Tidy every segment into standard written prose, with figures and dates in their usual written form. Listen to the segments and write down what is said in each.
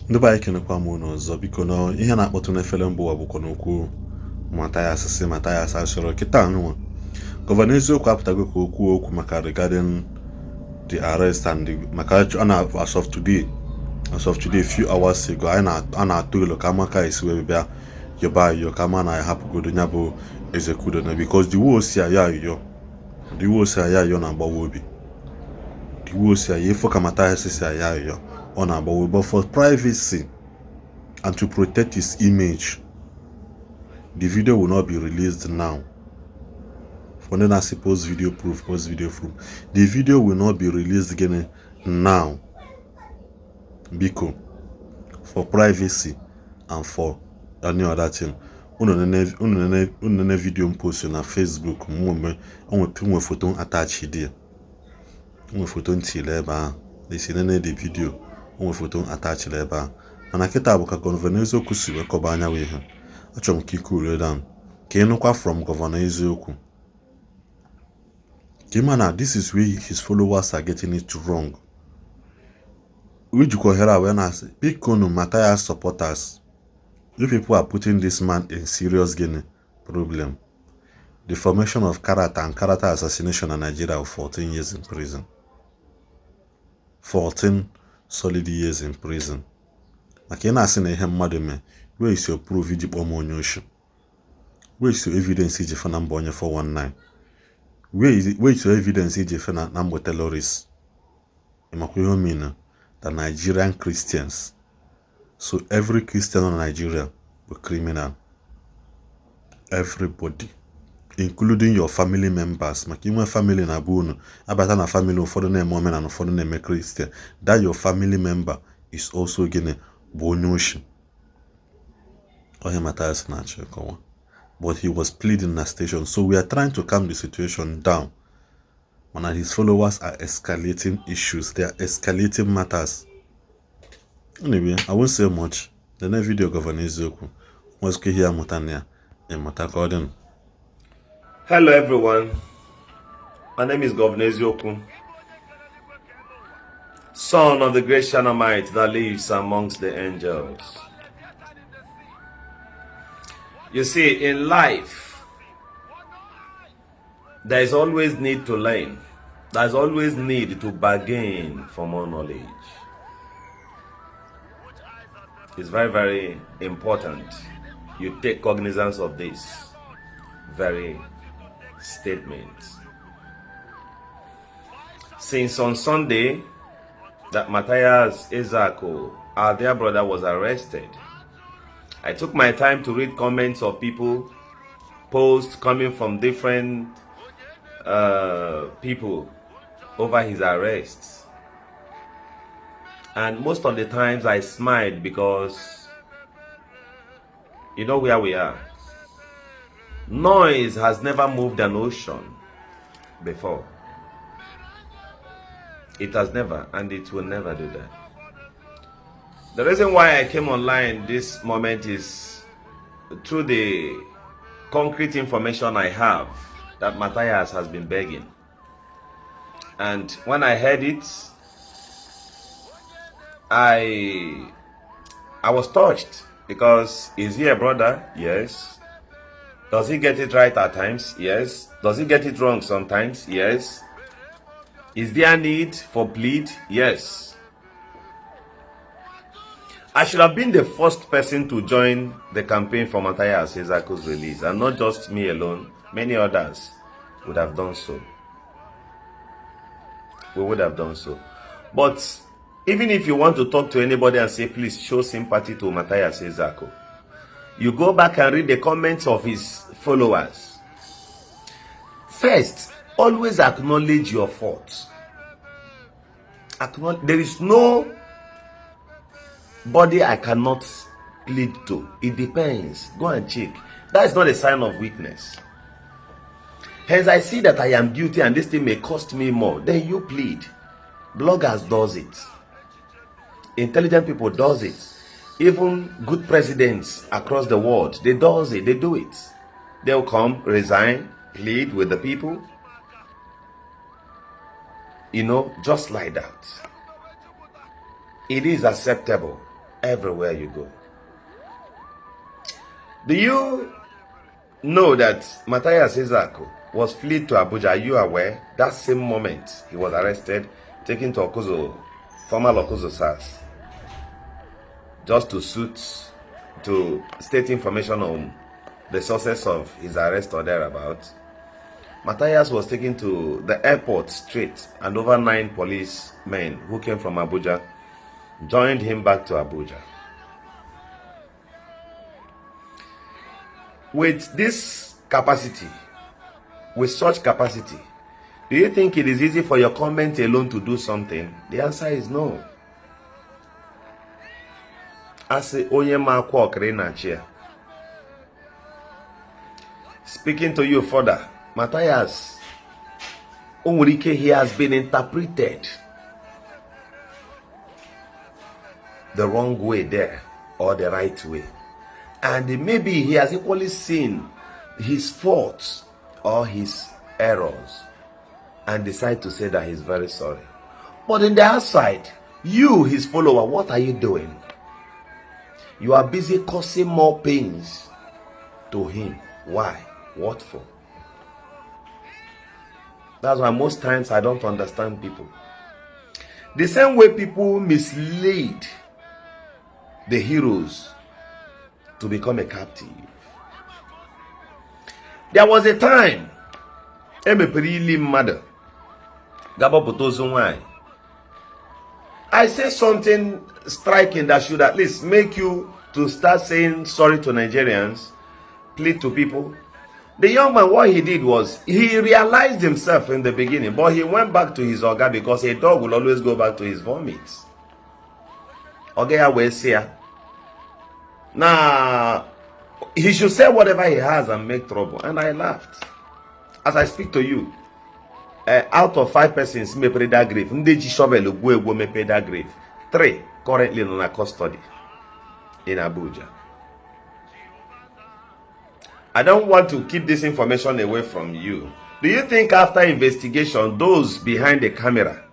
ndị be anyị kenekwa m unu ọzọ biko na ihe na-akpọtụ n'efere mbụ ụwa bụkwa n'okwu Mathias asịrị kịta anụnwa gọvanọ Ezeaku apụtago ka okwu maka regarding the arrest and maka as of today few hours ago a na-atụ ilo ka amaka esi wee bịa yoba ayo ka ama na-ahapụgodo ya bụ Ezeaku na because the way osi aya ayo na-agbawa obi the way osi aya ifo ka Mathias si aya ayo ọ na-agbawa obi, but for privacy and to protect his image the video will not be released now. For then I suppose video proof. The video will not be released again now because for privacy and for any other thing. Unene video post on Facebook. Onwe photo attached there. Onwe photo ntile eba. They see the video. Onwe photo attached eba. Manaketa abuka Governor Ezeaku siwe koba anya we ha. Achọm ka ikuru down. Ka ịnụkwa from Governor Ezeaku. Kimana, this is where his followers are getting it wrong. Which awareness, big Kono Mathias supporters. You people are putting this man in serious problem. The formation of character and character assassination in Nigeria of 14 years in prison. 14 solid years in prison. Makina seen a hem madame. Where is your proof Iji Omenala? Where is your evidence Iji Fanambonya 419? Where is your evidence Iji Fanambo terrorists? Imakuyo mean the Nigerian Christians. So every Christian in Nigeria was criminal. Everybody, including your family members. Makima family na bunu. Abata na family ufodo na women and ufodo na Christian. That your family member is also gonna bonyoshi. But he was pleading in a station, so we are trying to calm the situation down. And his followers are escalating issues. They are escalating matters. Anyway, I won't say much. The next video, Governor Ezeaku was here Mutania and Matakodin. Hello everyone. My name is Governor Ezeaku, son of the great Shanamite that lives amongst the angels. You see, in life, there is always need to learn. There is always need to bargain for more knowledge. It's very, very important you take cognizance of this very statement. Since on Sunday that Mathias Ezeaku, our dear brother, was arrested, I took my time to read comments of people, posts coming from different people over his arrest. And most of the times I smiled because you know where we are. Noise has never moved an ocean before. It has never, and it will never do that. The reason why I came online this moment is through the concrete information I have that Mathias has been begging. And when I heard it, I was touched, because is he a brother? Yes. Does he get it right at times? Yes. Does he get it wrong sometimes? Yes. Is there a need for plead? Yes. I should have been the first person to join the campaign for Mathias Ezeaku's release, and not just me alone. Many others would have done so. We would have done so. But even if you want to talk to anybody and say, please show sympathy to Mathias Ezeaku, you go back and read the comments of his followers. First, always acknowledge your faults. There is no body I cannot plead to. It depends. Go and check. That is not a sign of weakness. Hence, I see that I am guilty and this thing may cost me more. Then you plead. Bloggers does it. Intelligent people does it. Even good presidents across the world, they does it. They do it. They'll come, resign, plead with the people. You know, just like that. It is acceptable. everywhere you go. Do you know that Mathias Ezeaku was fled to Abuja? Are you aware? That same moment he was arrested, taken to Okuzo, former Okuzo SARS, just to state information on the sources of his arrest or thereabouts. Mathias was taken to the airport straight, and over 9 policemen who came from Abuja joined him back to Abuja. With this capacity, with such capacity, do you think it is easy for your comment alone to do something? The answer is no. Speaking to you further, Mathias, he has been interpreted the wrong way there or the right way. And maybe he has equally seen his faults or his errors and decide to say that he's very sorry. But in the outside, you, his follower, what are you doing? You are busy causing more pains to him. Why? What for? That's why most times I don't understand people. The same way people mislead the heroes to become a captive. There was a time, I say something striking that should at least make you to start saying sorry to Nigerians, plead to people. The young man, what he did was, he realized himself in the beginning, but he went back to his oga because a dog will always go back to his vomit. Oga will say, now, he should say whatever he has and make trouble. And I laughed. As I speak to you, out of 5 persons may pay that grave. Ndi shovel may pay that grave. 3 currently in custody in Abuja. I don't want to keep this information away from you. Do you think after investigation, those behind the camera,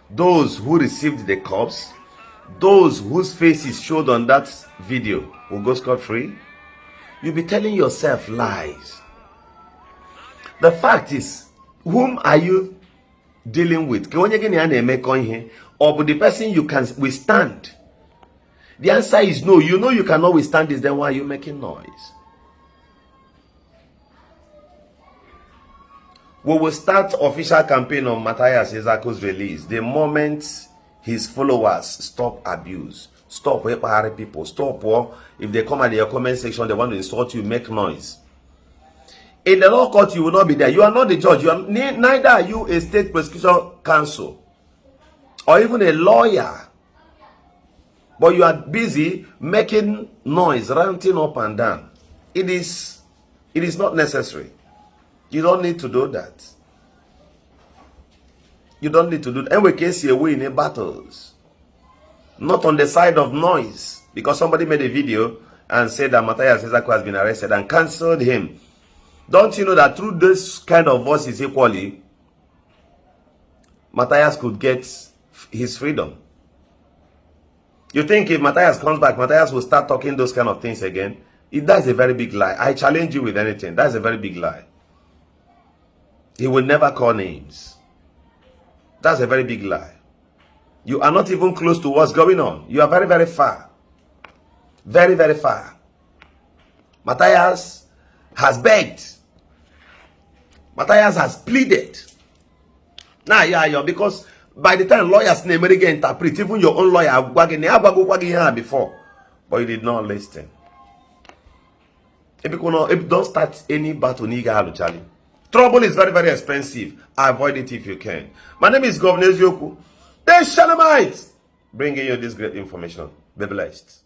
those who received the corpse, those whose faces showed on that video will go scot-free? You'll be telling yourself lies. The fact is, whom are you dealing with? Or the person you can withstand? The answer is no. You know you cannot withstand this, then why are you making noise? We will start official campaign on Mathias Ezeaku's release the moment his followers stop abuse, stop empowering people, stop if they come at your comment section, they want to insult you, make noise. In the law court, you will not be there. You are not the judge. You are neither are you a state prosecution counsel or even a lawyer. But you are busy making noise, ranting up and down. It is not necessary. You don't need to do that. You don't need to do that. And we can see a win in battles. Not on the side of noise. Because somebody made a video and said that Mathias Ezeaku has been arrested and cancelled him. Don't you know that through this kind of voices equally, Mathias could get his freedom? You think if Mathias comes back, Mathias will start talking those kind of things again? That's a very big lie. I challenge you with anything. That's a very big lie. He will never call names. That's a very big lie. You are not even close to what's going on. You are very, very far. Very, very far. Mathias has begged. Mathias has pleaded. Nah, yeah, because by the time lawyers name interpret, even your own lawyer before, but you did not listen. If you don't start any battle, Charlie. Trouble is very, very expensive. Avoid it if you can. My name is Governor Ezeaku. The Shalamites bringing you this great information. Be blessed.